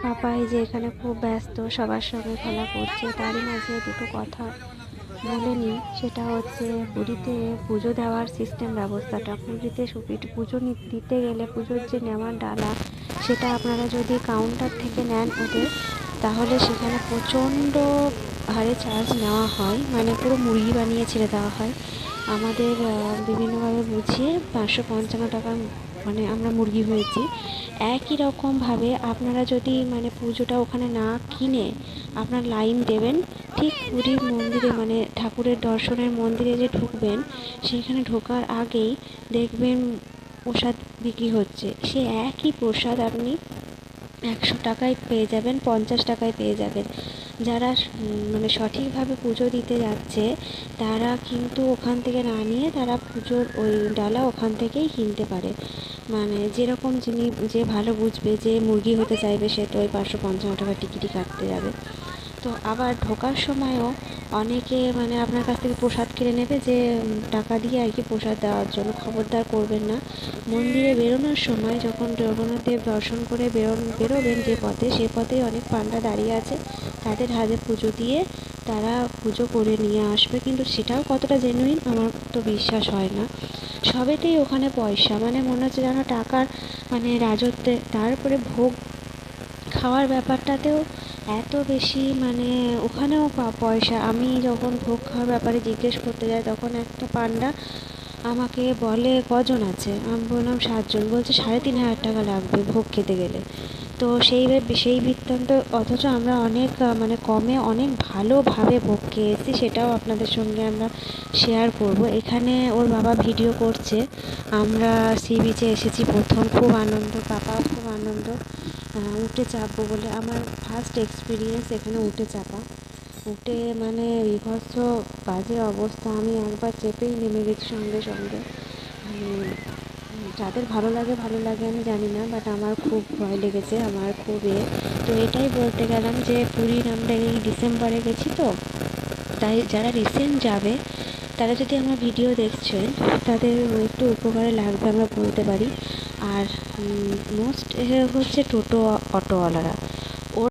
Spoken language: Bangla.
পাপাই যে এখানে খুব ব্যস্ত, সবার সঙ্গে খেলা করছে, তারই মাঝে দুটো কথা বলে নিই। সেটা হচ্ছে পুরীতে পুজো দেওয়ার সিস্টেম ব্যবস্থাটা। পুরীতে পুজো দিতে গেলে পুজোর যে নেওয়ার ডালা, সেটা আপনারা যদি কাউন্টার থেকে নেন ওদের, তাহলে সেখানে প্রচণ্ড হারে চার্জ নেওয়া হয়, মানে পুরো মুরগি বানিয়ে ছেড়ে দেওয়া হয়। আমাদের বিভিন্নভাবে বুঝিয়ে 555 টাকা মানে আমরা মুরগি হয়েছি। একই রকমভাবে আপনারা যদি মানে পুজোটা ওখানে না কিনে আপনার লাইন দেবেন, ঠিক পুরীর মন্দিরে মানে ঠাকুরের দর্শনের মন্দিরে যে ঢুকবেন, সেখানে ঢোকার আগেই দেখবেন প্রসাদ বিক্রি হচ্ছে। সে একই প্রসাদ আপনি 100 টাকায় পেয়ে যাবেন, 50 টাকায় পেয়ে যাবেন। যারা মানে সঠিকভাবে পুজো দিতে যাচ্ছে, তারা কিন্তু ওখান থেকে না নিয়ে তারা পুজোর ওই ডালা ওখান থেকেই কিনতে পারে। মানে যেরকম যিনি যে ভালো বুঝবে, যে মুরগি হতে চাইবে, সে তো ওই 555 টাকার টিকিটই কাটতে যাবে। তো আবার ঢোকার সময়ও অনেকে মানে আপনার কাছ থেকে প্রসাদ কিনে নেবে, যে টাকা দিয়ে আর কি প্রসাদ দেওয়ার জন্য। খবরদার করবেন না। মন্দিরে বেরোনোর সময় যখন জগন্নাথ দেব দর্শন করে বেরোবেন যে পথে, সে পথেই অনেক পান্ডা দাঁড়িয়ে আছে, তাদের হাতে পুজো দিয়ে তারা পুজো করে নিয়ে আসবে। কিন্তু সেটাও কতটা জেনুইন আমার তো বিশ্বাস হয় না। সবেতেই ওখানে পয়সা, মানে মনে হচ্ছে যেন টাকার মানে রাজত্বে। তারপরে ভোগ খাওয়ার ব্যাপারটাতেও এত বেশি, মানে ওখানেও পয়সা। আমি যখন ভোগ খাওয়ার ব্যাপারে জিজ্ঞেস করতে যাই, তখন একটা পান্ডা আমাকে বলে কজন আছে, আমি বললাম 7 জন। বলছে 3,500 টাকা লাগবে ভোগ খেতে গেলে। তো সেই বৃত্তান্ত, অথচ আমরা অনেক মানে কমে অনেক ভালোভাবে ভোগ খেয়ে এসেছি, সেটাও আপনাদের সঙ্গে আমরা শেয়ার করব। এখানে ওর বাবা ভিডিও করছে, আমরা সি বিচে এসেছি প্রথম, খুব আনন্দ, পাপাও খুব আনন্দ। উঠে চাপবো বলে, আমার ফার্স্ট এক্সপিরিয়েন্স এখানে উঠে চাপা। উঠে মানে বিভৎস বাজে অবস্থা, আমি একবার চেপেই নেমে গেছি সঙ্গে সঙ্গে। যাদের ভালো লাগে আমি জানি না, বাট আমার খুব ভয় লেগেছে, আমার খুব তো এটাই বলতে গেলাম যে পুরীর আমরা এই ডিসেম্বরে গেছি, তো তাই যারা রিসেন্ট যাবে তারা যদি আমার ভিডিও দেখছেন, তাদের একটু উপকারে লাগবে আমরা বলতে পারি। আর মোস্ট হচ্ছে টোটো অটোওয়ালারা,